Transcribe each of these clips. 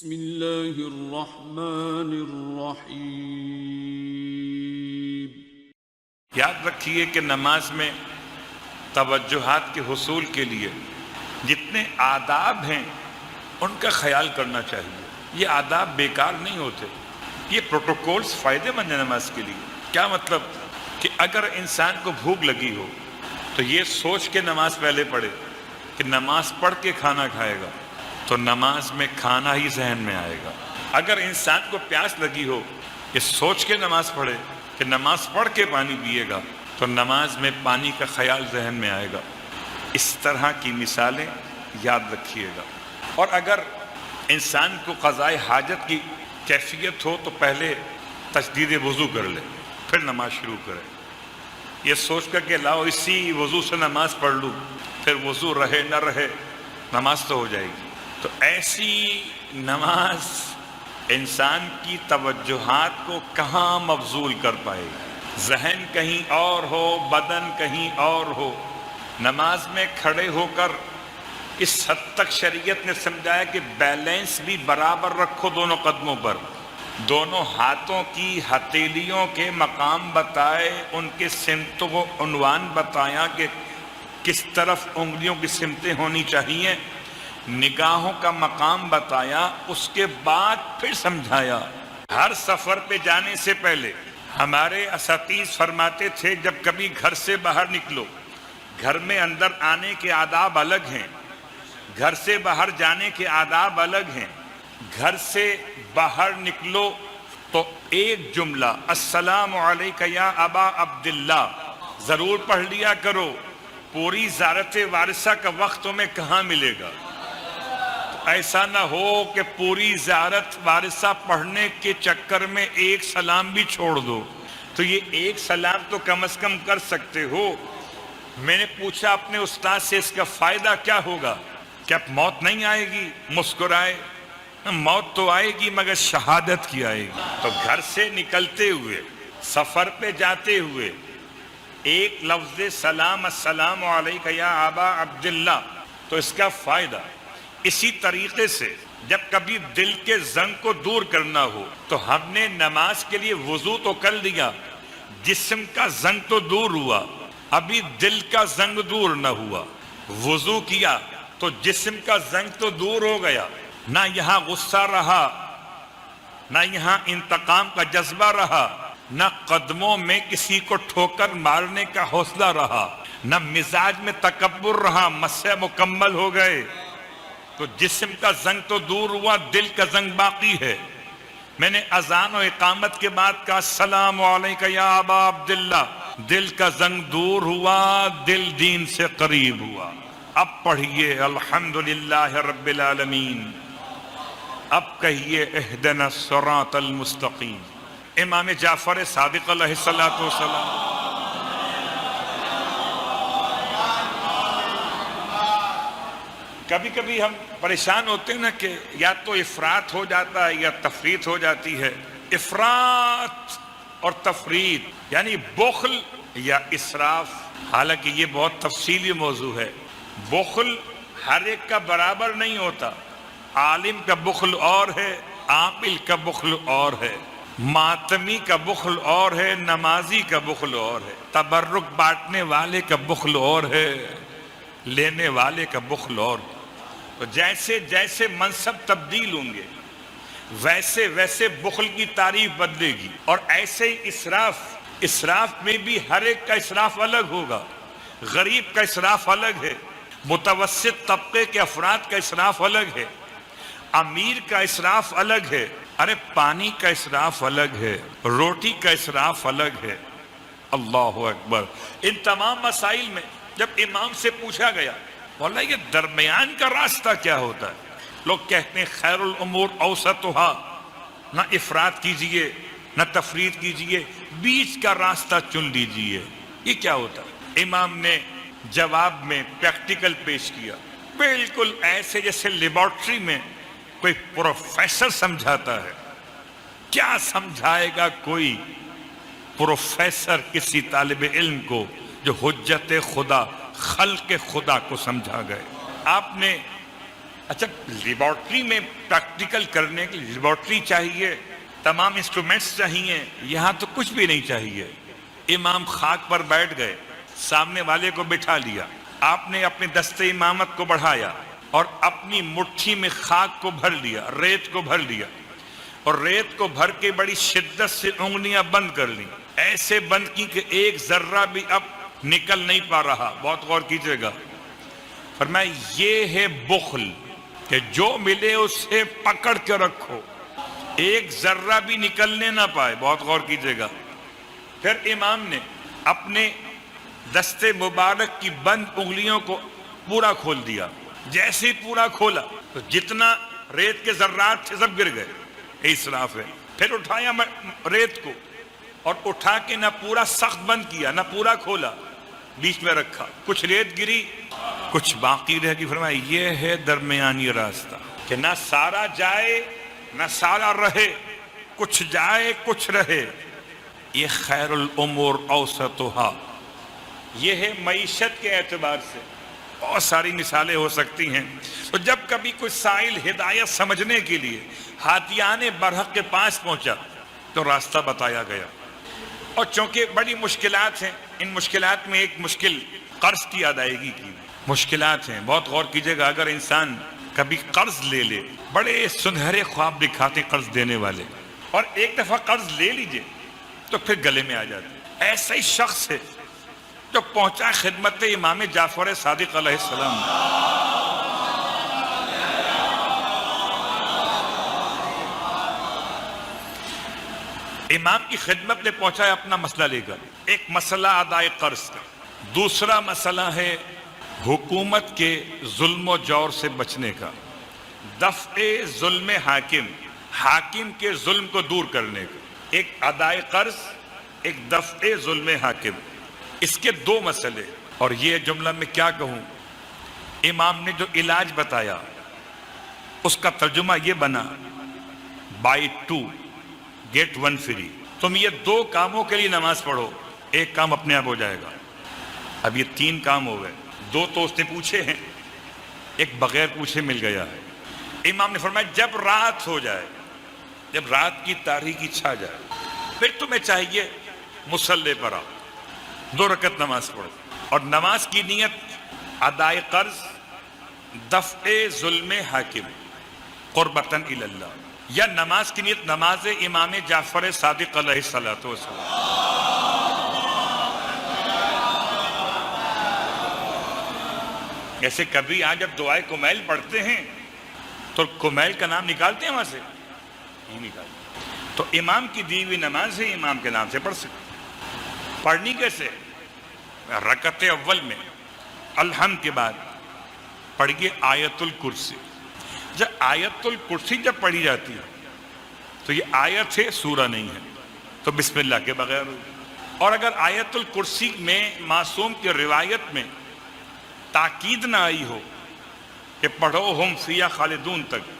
بسم اللہ الرحمن الرحیم۔ یاد رکھیے کہ نماز میں توجہات کے حصول کے لیے جتنے آداب ہیں ان کا خیال کرنا چاہیے۔ یہ آداب بیکار نہیں ہوتے، یہ پروٹوکولز فائدے مند ہیں نماز کے لیے۔ کیا مطلب کہ اگر انسان کو بھوک لگی ہو تو یہ سوچ کے نماز پہلے پڑھے کہ نماز پڑھ کے کھانا کھائے گا تو نماز میں کھانا ہی ذہن میں آئے گا۔ اگر انسان کو پیاس لگی ہو یہ سوچ کے نماز پڑھے کہ نماز پڑھ کے پانی پیے گا تو نماز میں پانی کا خیال ذہن میں آئے گا۔ اس طرح کی مثالیں یاد رکھیے گا۔ اور اگر انسان کو قضائے حاجت کی کیفیت ہو تو پہلے تجدید وضو کر لے، پھر نماز شروع کرے۔ یہ سوچ کر کہ لاؤ اسی وضو سے نماز پڑھ لوں، پھر وضو رہے نہ رہے نماز تو ہو جائے گی۔ تو ایسی نماز انسان کی توجہات کو کہاں مبذول کر پائے گی؟ ذہن کہیں اور ہو، بدن کہیں اور ہو۔ نماز میں کھڑے ہو کر اس حد تک شریعت نے سمجھایا کہ بیلنس بھی برابر رکھو دونوں قدموں پر، دونوں ہاتھوں کی ہتھیلیوں کے مقام بتائے، ان کے سمتوں کو عنوان بتایا کہ کس طرف انگلیوں کی سمتیں ہونی چاہیے، نگاہوں کا مقام بتایا، اس کے بعد پھر سمجھایا۔ ہر سفر پہ جانے سے پہلے ہمارے اساتذہ فرماتے تھے جب کبھی گھر سے باہر نکلو، گھر میں اندر آنے کے آداب الگ ہیں، گھر سے باہر جانے کے آداب الگ ہیں۔ گھر سے باہر نکلو تو ایک جملہ السلام علیک یا ابا عبداللہ ضرور پڑھ لیا کرو۔ پوری زیارت وارثہ کا وقت تمہیں کہاں ملے گا؟ ایسا نہ ہو کہ پوری زیارت وارثہ پڑھنے کے چکر میں ایک سلام بھی چھوڑ دو۔ تو یہ ایک سلام تو کم از کم کر سکتے ہو۔ میں نے پوچھا اپنے استاد سے اس کا فائدہ کیا ہوگا؟ کیا موت نہیں آئے گی؟ مسکرائے، موت تو آئے گی مگر شہادت کی آئے گی۔ تو گھر سے نکلتے ہوئے، سفر پہ جاتے ہوئے ایک لفظ سلام السلام علیک یا ابا عبداللہ، تو اس کا فائدہ۔ اسی طریقے سے جب کبھی دل کے زنگ کو دور کرنا ہو تو ہم نے نماز کے لیے وضو تو کر لیا، جسم کا زنگ تو دور ہوا، ابھی دل کا زنگ دور نہ ہوا۔ وضو کیا تو جسم کا زنگ تو دور ہو گیا، نہ یہاں غصہ رہا، نہ یہاں انتقام کا جذبہ رہا، نہ قدموں میں کسی کو ٹھوکر مارنے کا حوصلہ رہا، نہ مزاج میں تکبر رہا، مسے مکمل ہو گئے۔ تو جسم کا زنگ تو دور ہوا، دل کا زنگ باقی ہے۔ میں نے اذان و اقامت کے بعد کہا السلام علیک یا ابا عبداللہ، دل کا زنگ دور ہوا، دل دین سے قریب ہوا۔ اب پڑھیے الحمدللہ رب العالمین، اب کہیے اہدنا الصراط المستقیم۔ امام جعفر صادق علیہ السلام۔ کبھی کبھی ہم پریشان ہوتے ہیں نا کہ یا تو افراط ہو جاتا ہے یا تفریط ہو جاتی ہے۔ افراط اور تفریط یعنی بخل یا اسراف، حالانکہ یہ بہت تفصیلی موضوع ہے۔ بخل ہر ایک کا برابر نہیں ہوتا۔ عالم کا بخل اور ہے، عاقل کا بخل اور ہے، ماتمی کا بخل اور ہے، نمازی کا بخل اور ہے، تبرک بانٹنے والے کا بخل اور ہے، لینے والے کا بخل اور۔ تو جیسے جیسے منصب تبدیل ہوں گے ویسے ویسے بخل کی تعریف بدلے گی۔ اور ایسے ہی اسراف میں بھی ہر ایک کا اسراف الگ ہوگا۔ غریب کا اسراف الگ ہے، متوسط طبقے کے افراد کا اسراف الگ ہے، امیر کا اسراف الگ ہے، ارے پانی کا اسراف الگ ہے، روٹی کا اسراف الگ ہے۔ اللہ اکبر۔ ان تمام مسائل میں جب امام سے پوچھا گیا مولا یہ درمیان کا راستہ کیا ہوتا ہے؟ لوگ کہتے ہیں خیر الامور اوسطھا، نہ افراط کیجئے نہ تفریط کیجئے، بیچ کا راستہ چن لیجئے۔ یہ کیا ہوتا ہے؟ امام نے جواب میں پریکٹیکل پیش کیا، بالکل ایسے جیسے لیبارٹری میں کوئی پروفیسر سمجھاتا ہے۔ کیا سمجھائے گا کوئی پروفیسر کسی طالب علم کو جو حجت خدا خلق خدا کو سمجھا گئے؟ آپ نے اچھا لیبارٹری میں پریکٹیکل کرنے کی لیبارٹری چاہیے، تمام انسٹرومنٹس چاہیے، یہاں تو کچھ بھی نہیں چاہیے۔ امام خاک پر بیٹھ گئے، سامنے والے کو بٹھا لیا، آپ نے اپنے دست امامت کو بڑھایا اور اپنی مٹھی میں خاک کو بھر لیا، ریت کو بھر لیا، اور ریت کو بھر کے بڑی شدت سے انگلیاں بند کر لیں، ایسے بند کی کہ ایک ذرہ بھی اب نکل نہیں پا رہا۔ بہت غور کیجئے گا، فرمایا یہ ہے بخل کہ جو ملے اسے پکڑ کے رکھو، ایک ذرہ بھی نکلنے نہ پائے۔ بہت غور کیجئے گا۔ پھر امام نے اپنے دست مبارک کی بند انگلیوں کو پورا کھول دیا، جیسے پورا کھولا تو جتنا ریت کے ذرات تھے سب گر گئے، اسراف ہے۔ پھر اٹھایا ریت کو اور اٹھا کے نہ پورا سخت بند کیا نہ پورا کھولا، بیچ میں رکھا، کچھ ریت گری کچھ باقی رہ گئی۔ فرمایا یہ ہے درمیانی راستہ کہ نہ سارا جائے نہ سارا رہے، کچھ جائے کچھ رہے، یہ خیر الامور اوسطھا۔ یہ ہے معیشت کے اعتبار سے بہت ساری مثالیں ہو سکتی ہیں۔ تو جب کبھی کوئی سائل ہدایت سمجھنے کے لیے ہادیان برحق کے پاس پہنچا تو راستہ بتایا گیا، اور چونکہ بڑی مشکلات ہیں، ان مشکلات میں ایک مشکل قرض کی ادائیگی کی مشکلات ہیں۔ بہت غور کیجئے گا، اگر انسان کبھی قرض لے لے، بڑے سنہرے خواب دکھاتے قرض دینے والے، اور ایک دفعہ قرض لے لیجئے تو پھر گلے میں آ جاتے۔ ایسا ہی شخص ہے جو پہنچا خدمت امام جعفر صادق علیہ السلام، امام کی خدمت میں پہنچا ہے اپنا مسئلہ لے کر۔ ایک مسئلہ ادائے قرض کا، دوسرا مسئلہ ہے حکومت کے ظلم و جور سے بچنے کا، دفع ظلم حاکم، حاکم کے ظلم کو دور کرنے کا۔ ایک ادائے قرض، ایک دفع ظلم حاکم، اس کے دو مسئلے۔ اور یہ جملہ میں کیا کہوں، امام نے جو علاج بتایا اس کا ترجمہ یہ بنا بائی 2 get 1 free۔ تم یہ دو کاموں کے لیے نماز پڑھو، ایک کام اپنے آپ ہو جائے گا۔ اب یہ 3 کام ہو گئے، 2 تو اس نے پوچھے ہیں، ایک بغیر پوچھے مل گیا ہے۔ امام نے فرمایا جب رات ہو جائے، جب رات کی تاریکی چھا جائے، پھر تمہیں چاہیے مصلی پر آؤ، 2 رکعت نماز پڑھو، اور نماز کی نیت ادائے قرض، دفع ظلم حاکم، قربتاً الی اللہ، یا نماز کی نیت نماز امام جعفر صادق علیہ السلام۔ ایسے کبھی آج جب دعائے کمیل پڑھتے ہیں تو کمیل کا نام نکالتے ہیں وہاں سے؟ نہیں نکالتے۔ تو امام کی دی ہوئی نماز ہے، امام کے نام سے پڑھ سکتے۔ پڑھنی کیسے؟ رکعت اول میں الحمد کے بعد پڑھیے آیت الکرسی۔ جب آیت الکرسی جب پڑھی جاتی ہے تو یہ آیت ہے، سورہ نہیں ہے، تو بسم اللہ کے بغیر ہو۔ اور اگر آیت الکرسی میں معصوم کی روایت میں تاکید نہ آئی ہو کہ پڑھو ہم فیہا خالدون تک،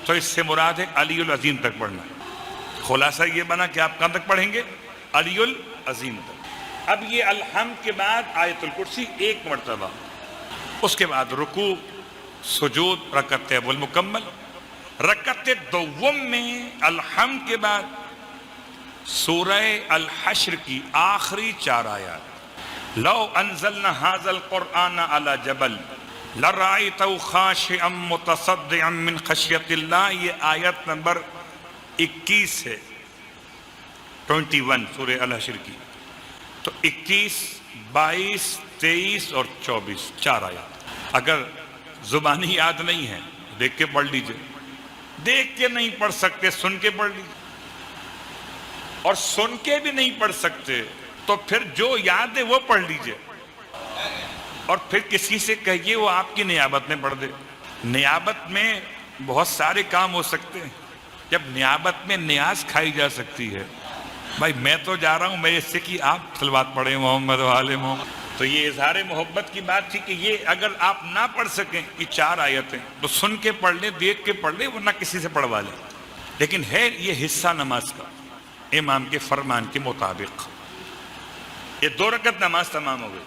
تو اس سے مراد ہے علی العظیم تک پڑھنا۔ خلاصہ یہ بنا کہ آپ کہاں تک پڑھیں گے؟ علی العظیم تک۔ اب یہ الحمد کے بعد آیت الکرسی 1 مرتبہ، اس کے بعد رکوع، سجود، رکعت اول مکمل۔ رکعت دوم میں الحمد کے بعد سورہ الحشر کی آخری 4 آیات، لو انزلنا هذا القرآن على جبل لرأيته خاشعا متصدعا من خشیت اللہ، یہ آیت نمبر 21 ہے، 21 سورہ الحشر کی۔ تو 21، 22، 23 اور 24، 4 آیات۔ اگر زبانی یاد نہیں ہے دیکھ کے پڑھ لیجئے، دیکھ کے نہیں پڑھ سکتے سن کے پڑھ لیجئے، اور سن کے بھی نہیں پڑھ سکتے تو پھر جو یاد ہے وہ پڑھ لیجئے، اور پھر کسی سے کہیے وہ آپ کی نیابت میں پڑھ دے۔ نیابت میں بہت سارے کام ہو سکتے ہیں، جب نیابت میں نیاز کھائی جا سکتی ہے، بھائی میں تو جا رہا ہوں، میں اس سے کہ آپ صلوات پڑھیں محمد و آل محمد، تو یہ اظہار محبت کی بات تھی کہ یہ اگر آپ نہ پڑھ سکیں یہ 4 آیتیں تو سن کے پڑھ لیں، دیکھ کے پڑھ لیں، ورنہ کسی سے پڑھوا لیں، لیکن ہے یہ حصہ نماز کا امام کے فرمان کے مطابق۔ یہ 2 رکعت نماز تمام ہو گئی،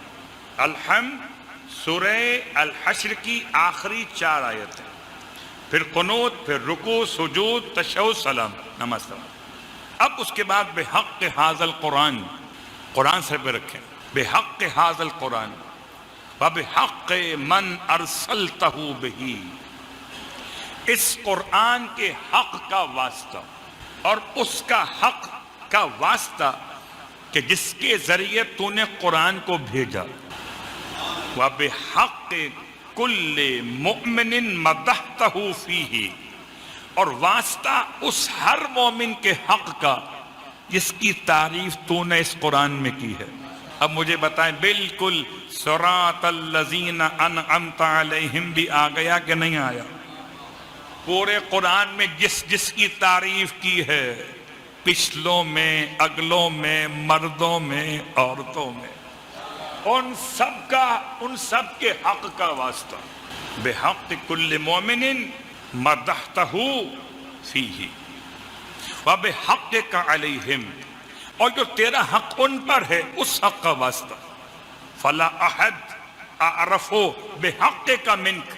الحمد، سورہ الحشر کی آخری 4 آیتیں، پھر قنوت، پھر رکوع، سجود، تشہد، سلام، نماز سلام۔ اب اس کے بعد بحق ھذا القرآن، قرآن سر پہ رکھیں، بحق ھذا القرآن وبحق من ارسلتہ بہ، اس قرآن کے حق کا واسطہ اور اس کا حق کا واسطہ کہ جس کے ذریعے تو نے قرآن کو بھیجا، وبحق کل مؤمن مدحتہ فیہ، اور واسطہ اس ہر مومن کے حق کا جس کی تعریف تو نے اس قرآن میں کی ہے۔ اب مجھے بتائیں بالکل صراط الذین انعمت علیہم بھی آ گیا کہ نہیں آیا؟ پورے قرآن میں جس جس کی تعریف کی ہے، پچھلوں میں، اگلوں میں، مردوں میں، عورتوں میں، ان سب کے حق کا واسطہ، بحق کل مومن مدحتہ فیہ وبحقک علیہم، اور جو تیرا حق ان پر ہے اس حق کا واسطہ، فلا احد اعرف بحقک منک،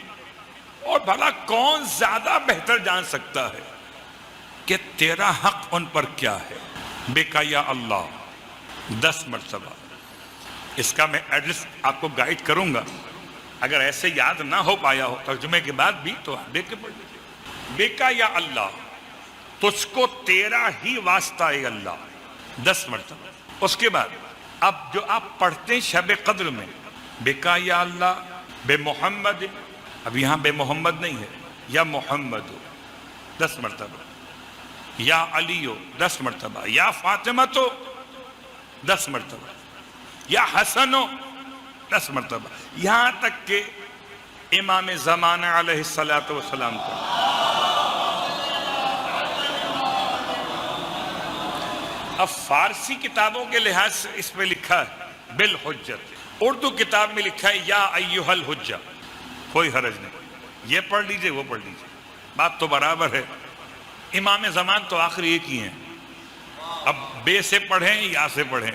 اور بھلا کون زیادہ بہتر جان سکتا ہے کہ تیرا حق ان پر کیا ہے۔ بک یا اللہ 10 مرتبہ، اس کا میں ایڈریس آپ کو گائیڈ کروں گا، اگر ایسے یاد نہ ہو پایا ہو ترجمے کے بعد بھی تو دیکھ کے پڑھ لیجیے۔ بیکا یا اللہ، تجھ کو تیرا ہی واسطہ ہے اللہ، 10 مرتبہ۔ اس کے بعد اب جو آپ پڑھتے ہیں شب قدر میں، بیکا یا اللہ بے محمد، اب یہاں بے محمد نہیں ہے، یا محمد ہو 10 مرتبہ، یا علی ہو 10 مرتبہ، یا فاطمہ تو 10 مرتبہ، یا حسن ہو 10 مرتبہ، یہاں تک کہ امام زمانہ علیہ السلام کو۔ اب فارسی کتابوں کے لحاظ سے اس میں لکھا ہے بالحجت، اردو کتاب میں لکھا ہے یا ایھا الحجہ، کوئی حرج نہیں، یہ پڑھ لیجئے وہ پڑھ لیجئے، بات تو برابر ہے۔ امام زمان تو آخر ایک ہی ہیں، اب بے سے پڑھیں یا سے پڑھیں،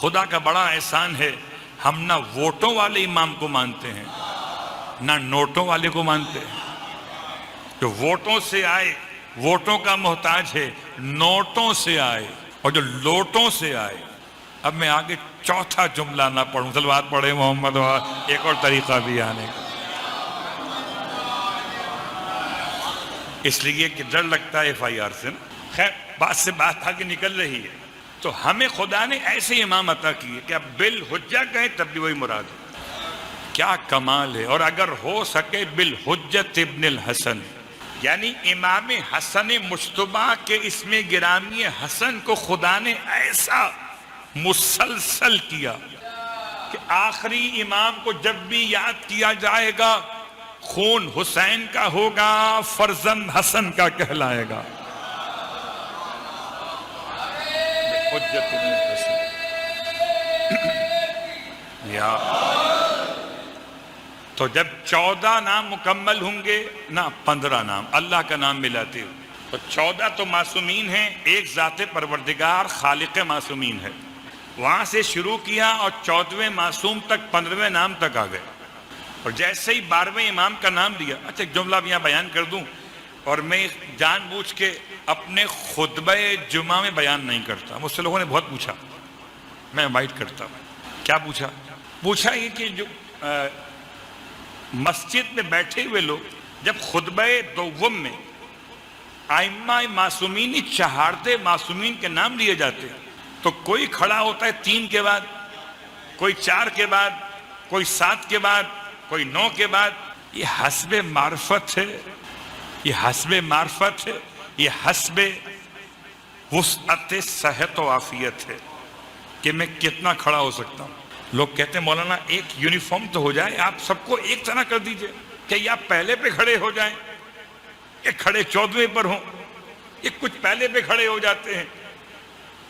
خدا کا بڑا احسان ہے، ہم نہ ووٹوں والے امام کو مانتے ہیں نہ نوٹوں والے کو مانتے ہیں۔ جو ووٹوں سے آئے، ووٹوں کا محتاج ہے، نوٹوں سے آئے، اور جو لوٹوں سے آئے۔ اب میں آگے چوتھا جملہ نہ پڑھوں، صلوات پڑھے محمد، ایک اور طریقہ بھی آنے کا، اس لیے کہ ڈر لگتا ہے FIR سے نا۔ خیر، بات سے بات آگے نکل رہی ہے، تو ہمیں خدا نے ایسے امام عطا کیے کہ اب بالحجہ کہیں تب بھی وہی مراد ہے۔ کیا کمال ہے! اور اگر ہو سکے بالحجت ابن الحسن، یعنی امام حسن مجتبی کے اسم گرامی حسن کو خدا نے ایسا مسلسل کیا کہ آخری امام کو جب بھی یاد کیا جائے گا خون حسین کا ہوگا، فرزند حسن کا کہلائے گا۔ حجت ابن الحسن یا تو جب 14 نام مکمل ہوں گے، نہ 15 نام اللہ کا نام ملاتے ہو، تو 14 تو معصومین ہیں، ایک ذات پروردگار خالق معصومین ہے، وہاں سے شروع کیا اور 14ویں معصوم تک 15ویں نام تک آ گئے، اور جیسے ہی 12ویں امام کا نام دیا۔ اچھا ایک جملہ بھی یہاں بیان کر دوں، اور میں جان بوجھ کے اپنے خطبہ جمعہ میں بیان نہیں کرتا، مجھ سے لوگوں نے بہت پوچھا، میں انوائٹ کرتا ہوں۔ کیا پوچھا یہ کہ جو مسجد میں بیٹھے ہوئے لوگ جب خطبہ دوم میں ائمہ معصومین چہارتے معصومین کے نام لیے جاتے تو کوئی کھڑا ہوتا ہے 3 کے بعد، کوئی 4 کے بعد، کوئی 7 کے بعد، کوئی 9 کے بعد۔ یہ حسب معرفت ہے، یہ حسب معرفت ہے، یہ حسب وسعت صحت و عافیت ہے کہ میں کتنا کھڑا ہو سکتا ہوں۔ لوگ کہتے ہیں مولانا ایک یونیفارم تو ہو جائے، آپ سب کو ایک طرح کر دیجئے کہ یہ آپ پہلے پہ کھڑے ہو جائیں، یہ کھڑے 14ویں پر ہوں، یہ کچھ پہلے پہ کھڑے ہو جاتے ہیں،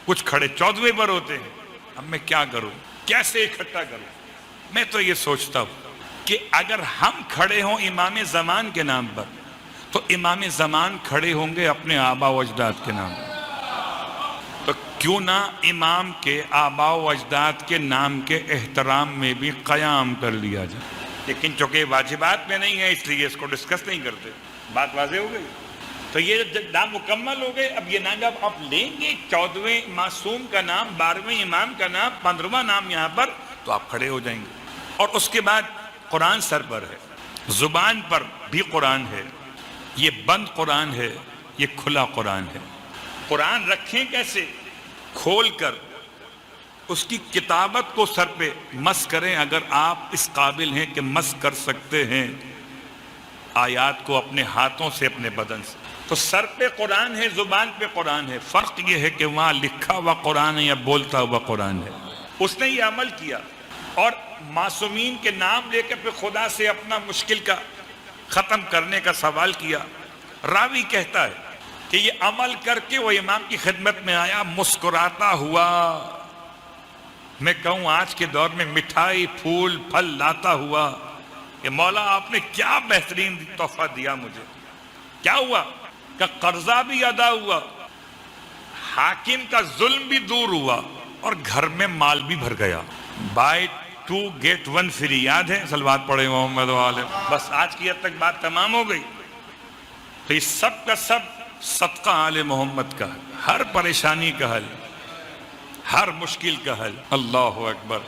کچھ کھڑے 14ویں پر ہوتے ہیں۔ اب میں کیا کروں، کیسے اکٹھا کروں؟ میں تو یہ سوچتا ہوں کہ اگر ہم کھڑے ہوں امام زمان کے نام پر تو امام زمان کھڑے ہوں گے اپنے آبا و اجداد کے نام پر۔ تو کیوں نہ امام کے آباء و اجداد کے نام کے احترام میں بھی قیام کر لیا جائے، لیکن چونکہ واجبات میں نہیں ہے اس لیے اس کو ڈسکس نہیں کرتے۔ بات واضح ہو گئی؟ تو یہ نام مکمل ہو گئے۔ اب یہ نام جب آپ لیں گے 14ویں معصوم کا نام، 12ویں امام کا نام، 15واں نام یہاں پر، تو آپ کھڑے ہو جائیں گے۔ اور اس کے بعد قرآن سر پر ہے، زبان پر بھی قرآن ہے، یہ بند قرآن ہے، یہ کھلا قرآن ہے۔ قرآن رکھیں کیسے؟ کھول کر اس کی کتابت کو سر پہ مس کریں، اگر آپ اس قابل ہیں کہ مس کر سکتے ہیں آیات کو اپنے ہاتھوں سے، اپنے بدن سے۔ تو سر پہ قرآن ہے، زبان پہ قرآن ہے، فرق یہ ہے کہ وہاں لکھا ہوا قرآن ہے یا بولتا ہوا قرآن ہے۔ اس نے یہ عمل کیا اور معصومین کے نام لے کر پھر خدا سے اپنا مشکل کا ختم کرنے کا سوال کیا۔ راوی کہتا ہے کہ یہ عمل کر کے وہ امام کی خدمت میں آیا مسکراتا ہوا، میں کہوں آج کے دور میں مٹھائی پھول پھل لاتا ہوا کہ مولا آپ نے کیا بہترین تحفہ دیا مجھے۔ کیا ہوا کہ قرضہ بھی ادا ہوا، حاکم کا ظلم بھی دور ہوا، اور گھر میں مال بھی بھر گیا۔ بائی 2 get 1 فری، یاد ہے؟ صلوات پڑھے محمد وآلہ۔ بس آج کی حد تک بات تمام ہو گئی۔ تو یہ سب کا سب صدقہ آل محمد کا ہے، ہر پریشانی کا حل، ہر مشکل کا حل۔ اللہ اکبر۔